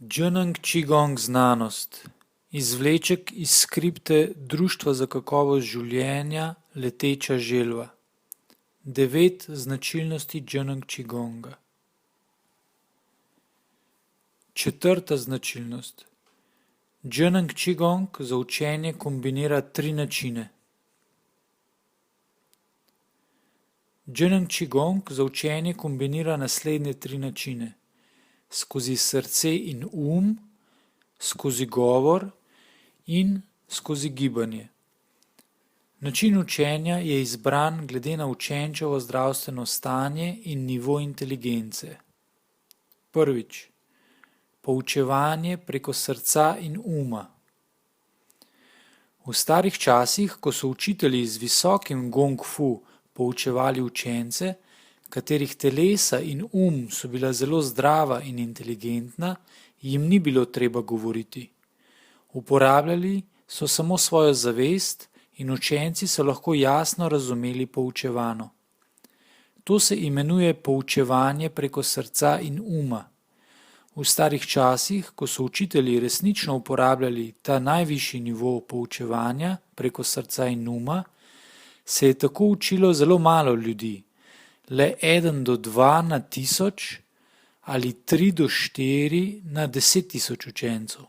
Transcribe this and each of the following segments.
Džanang Čigong znanost. Izvleček iz skripte Društva za kakovost življenja Leteča želva. 9 značilnosti Džanang Čigonga. Četrta značilnost. Džanang Čigong za učenje kombinira 3 načine. Džanang Čigong za učenje kombinira naslednje 3 načine. Skozi srce in skozi govor in skozi gibanje. Način učenja je izbran glede na učenčevo zdravstveno stanje in nivo inteligence. Prvič. Poučevanje preko srca in V starih časih, ko so učitelji z visokim gong fu poučevali učence, katerih telesa in so bila zelo zdrava in inteligentna, jim ni bilo treba govoriti. Uporabljali so samo svojo zavest in učenci so lahko jasno razumeli poučevano. To se imenuje poučevanje preko srca in V starih časih, ko so učitelji resnično uporabljali ta najvišji nivo poučevanja preko srca in se je tako učilo zelo malo ljudi, le 1 do 2 na 1000 ali 3 do 4 na 10.000 učencev.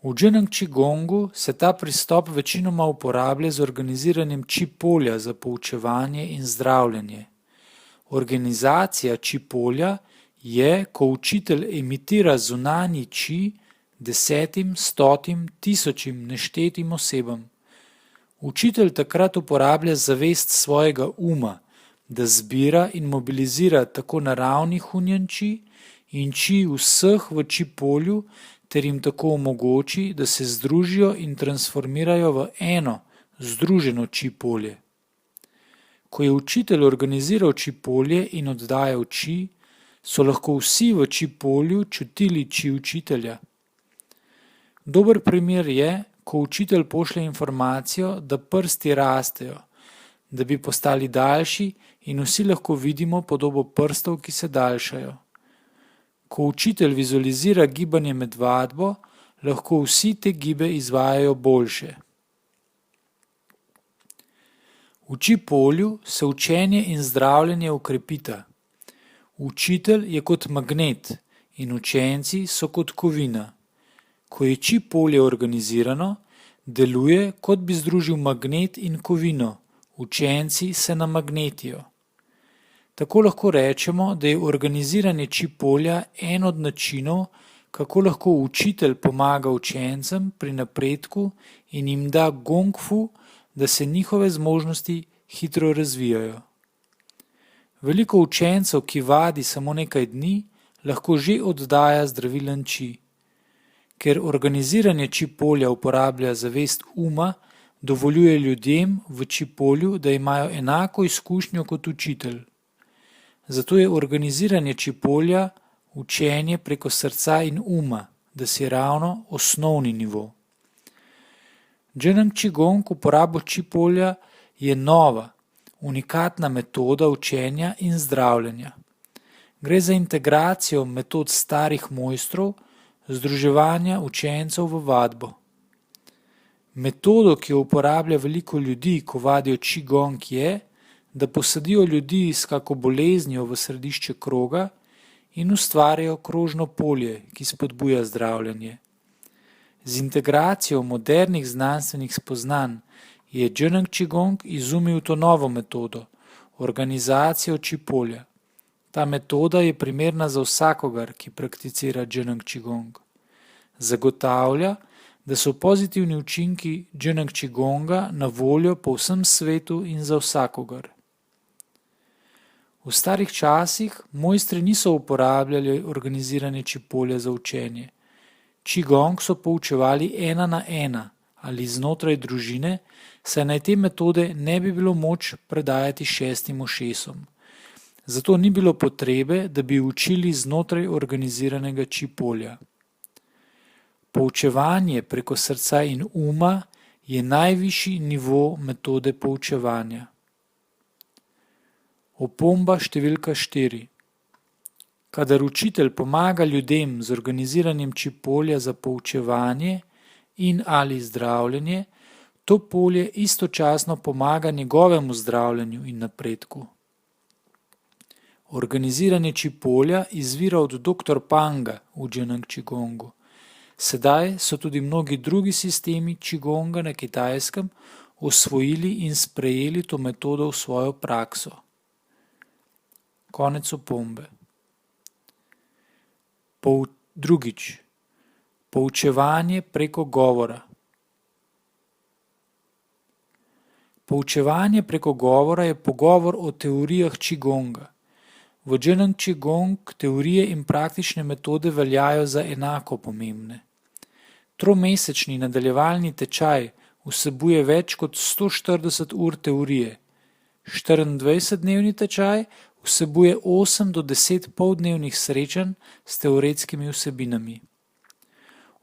V Džanang Čigongu se ta pristop večinoma uporablja z organiziranjem či polja za poučevanje in zdravljenje. Organizacija či polja je, ko učitelj emitira zunanji či 10, 100, 1000 neštetim osebam. Učitelj takrat uporablja zavest svojega da zbira in mobilizira tako naravni hunjan či in či vseh v či polju ter jim tako omogoči, da se združijo in transformirajo v eno, združeno či polje. Ko je učitelj organiziral či polje in oddajal či, so lahko vsi v či polju čutili či učitelja. Dober primer je, ko učitelj pošlje informacijo, da prsti rastejo, da bi postali daljši in vsi lahko vidimo podobo prstov, ki se daljšajo. Ko učitelj vizualizira gibanje med vadbo, lahko vsi te gibe izvajajo boljše. V či polju se učenje in zdravljenje ukrepita. Učitelj je kot magnet in učenci so kot kovina. Ko je či polje organizirano, deluje, kot bi združil magnet in kovino. Učenci se namagnetijo. Tako lahko rečemo, da je organiziranje či polja en od načinov, kako lahko učitelj pomaga učencem pri napredku in jim da gong fu, da se njihove zmožnosti hitro razvijajo. Veliko učencev, ki vadi samo nekaj dni, lahko že oddaja zdravilen či. Ker organiziranje či polja uporablja zavest dovoljuje ljudem v či polju, da imajo enako izkušnjo kot učitelj. Zato je organiziranje či polja učenje preko srca in da si ravno osnovni nivo. Džanang Čigong uporabo či polja je nova, unikatna metoda učenja in zdravljenja. Gre za integracijo metod starih mojstrov, združevanja učencev v vadbo. Metodo, ki jo uporablja veliko ljudi, ko vadijo Čigong, je, da posadijo ljudi s kako boleznijo v središče kroga in ustvarjajo krožno polje, ki spodbuja zdravljenje. Z integracijo modernih znanstvenih spoznanj je Džanang Čigong izumil to novo metodo, organizacijo či polja. Ta metoda je primerna za vsakogar, ki prakticira Džanang Čigong. Zagotavlja, da so pozitivni učinki Džanang Čigonga na voljo po vsem svetu in za vsakogar. V starih časih mojstri niso uporabljali organiziranje či polja za učenje. Čigong so poučevali 1 na 1 ali znotraj družine, saj naj te metode ne bi bilo moč predajati 6 ušesom. Zato ni bilo potrebe, da bi učili znotraj organiziranega či polja. Poučevanje preko srca in je najvišji nivo metode poučevanja. Opomba številka 4. Kadar učitelj pomaga ljudem z organiziranjem čipolja za poučevanje in ali zdravljenje, to polje istočasno pomaga njegovemu zdravljenju in napredku. Organiziranje čipolja izvira od dr. Panga v Dženeng Čigongu. Sedaj so tudi mnogi drugi sistemi čigonga na Kitajskem osvojili in sprejeli to metodo v svojo prakso. Konec opombe. Drugič. Poučevanje preko govora. Poučevanje preko govora je pogovor o teorijah čigonga. V Dženeng Čigong teorije in praktične metode veljajo za enako pomembne. Tromesečni nadaljevalni tečaj vsebuje več kot 140 ur teorije. 24-dnevni tečaj vsebuje 8 do 10 poldnevnih srečanj s teoretskimi vsebinami.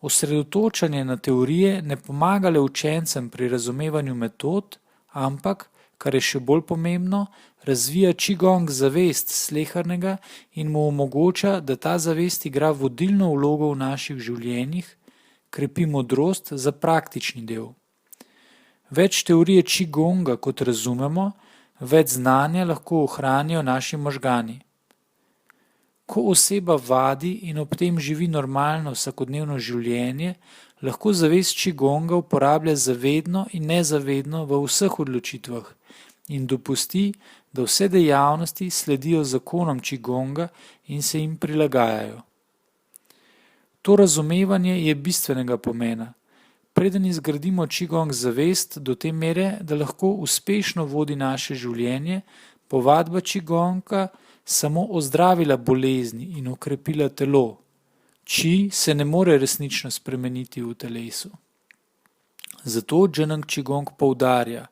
Osredotočanje na teorije ne pomaga le učencem pri razumevanju metod, ampak, kar je še bolj pomembno, razvija čigong zavest slehernika in mu omogoča, da ta zavest igra vodilno vlogo v naših življenjih, krepi modrost za praktični del. Več teorije čigonga, kot razumemo, več znanja lahko ohranijo naši možgani. Ko oseba vadi in ob tem živi normalno vsakodnevno življenje, lahko zavest čigonga uporablja zavedno in nezavedno v vseh odločitvah in dopusti, da vse dejavnosti sledijo zakonom čigonga in se jim prilagajajo. To razumevanje je bistvenega pomena. Preden izgradimo čigong zavest do te mere, da lahko uspešno vodi naše življenje, bo vadba čigonga samo ozdravila bolezni in okrepila telo. Či se ne more resnično spremeniti v telesu. Zato Dženeng Čigong poudarja,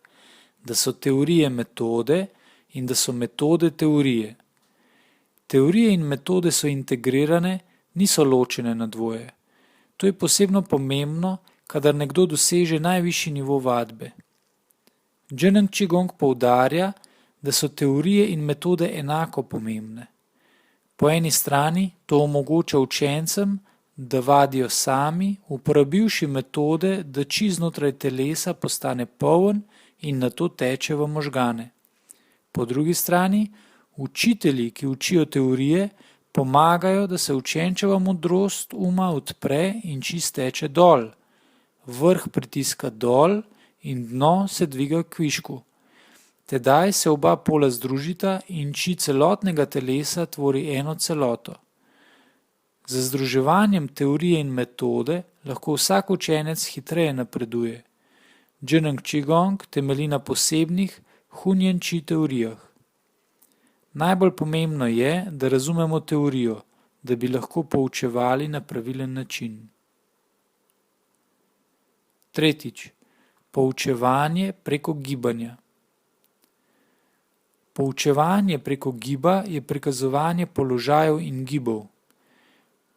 da so teorije metode in da so metode teorije. Teorije in metode so integrirane, niso ločene na dvoje. To je posebno pomembno, kadar nekdo doseže najvišji nivo vadbe. Dženeng Čigong poudarja, da so teorije in metode enako pomembne. Po eni strani to omogoča učencem, da vadijo sami, uporabivši metode, da či znotraj telesa postane poln in nato teče v možgane. Po drugi strani, učitelji, ki učijo teorije, pomagajo, da se učenčeva modrost uma odpre in či steče dol. Vrh pritiska dol in dno se dviga k višku. Tedaj se oba pola združita in či celotnega telesa tvori eno celoto. Z združevanjem teorije in metode lahko vsak učenec hitreje napreduje. Dženeng Čigong temelji na posebnih Hunjen Či teorijah. Najbolj pomembno je, da razumemo teorijo, da bi lahko poučevali na pravilen način. Tretjič. Poučevanje preko gibanja. Poučevanje preko giba je prikazovanje položajev in gibov.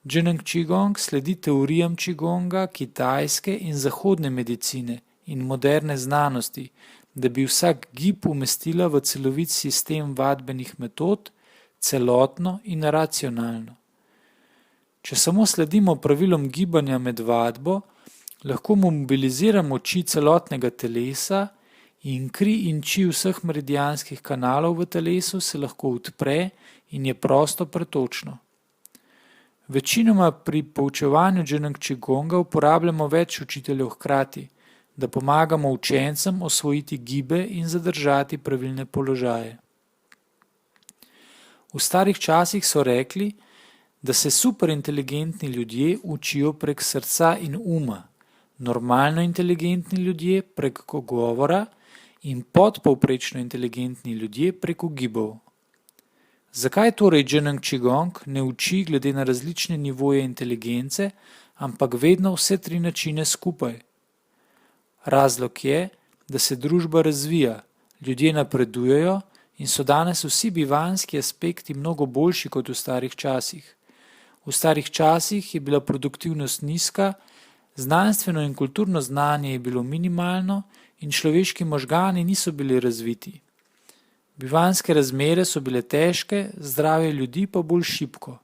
Dženeng Čigong sledi teorijam čigonga, kitajske in zahodne medicine in moderne znanosti, da bi vsak gib umestila v celovit sistem vadbenih metod, celotno in racionalno. Če samo sledimo pravilom gibanja med vadbo, lahko mobiliziramo či celotnega telesa in kri in či vseh meridianskih kanalov v telesu se lahko odpre in je prosto pretočno. Večinoma pri poučevanju Dženeng Čigonga uporabljamo več učiteljev hkrati, da pomagamo učencem osvojiti gibe in zadržati pravilne položaje. V starih časih so rekli, da se superinteligentni ljudje učijo prek srca in uma, normalno inteligentni ljudje prek govora in podpovprečno inteligentni ljudje preko gibov. Zakaj torej Dženeng Čigong ne uči glede na različne nivoje inteligence, ampak vedno vse tri načine skupaj? Razlog je, da se družba razvija, ljudje napredujejo in so danes vsi bivanjski aspekti mnogo boljši kot v starih časih. V starih časih je bila produktivnost nizka, znanstveno in kulturno znanje je bilo minimalno in človeški možgani niso bili razviti. Bivanjske razmere so bile težke, zdravje ljudi pa bolj šibko.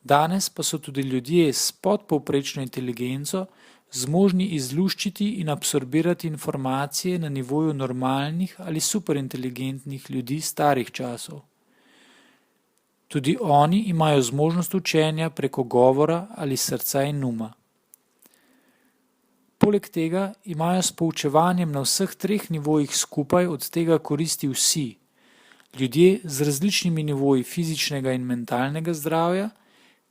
Danes pa so tudi ljudje s podpovprečno inteligenco zmožni izluščiti in absorbirati informacije na nivoju normalnih ali superinteligentnih ljudi starih časov. Tudi oni imajo zmožnost učenja preko govora ali srca in uma. Poleg tega imajo s poučevanjem na vseh treh nivojih skupaj od tega koristi vsi, ljudje z različnimi nivoji fizičnega in mentalnega zdravja,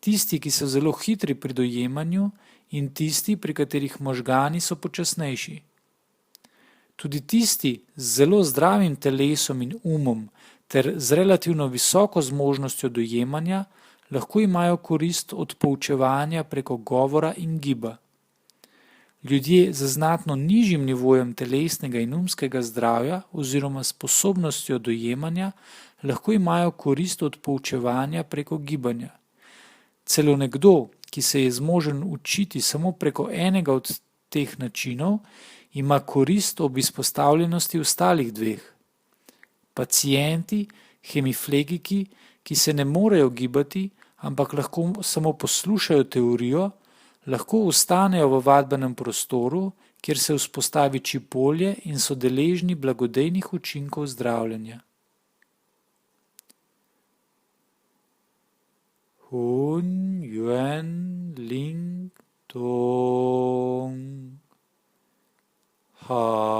tisti, ki so zelo hitri pri dojemanju in tisti, pri katerih možgani so počasnejši. Tudi tisti z zelo zdravim telesom in umom ter z relativno visoko zmožnostjo dojemanja lahko imajo korist od poučevanja preko govora in giba. Ljudje z znatno nižjim nivojem telesnega in umskega zdravja oziroma sposobnostjo dojemanja lahko imajo korist od poučevanja preko gibanja. Celo nekdo, ki se je zmožen učiti samo preko enega od teh načinov, ima korist ob izpostavljenosti ostalih dveh. Pacienti, hemiplegiki, ki se ne morejo gibati, ampak lahko samo poslušajo teorijo, lahko ostanejo v vadbenem prostoru, kjer se vzpostavi čipolje in so deležni blagodejnih učinkov zdravljenja. Hun Yuan Ling Tong Ha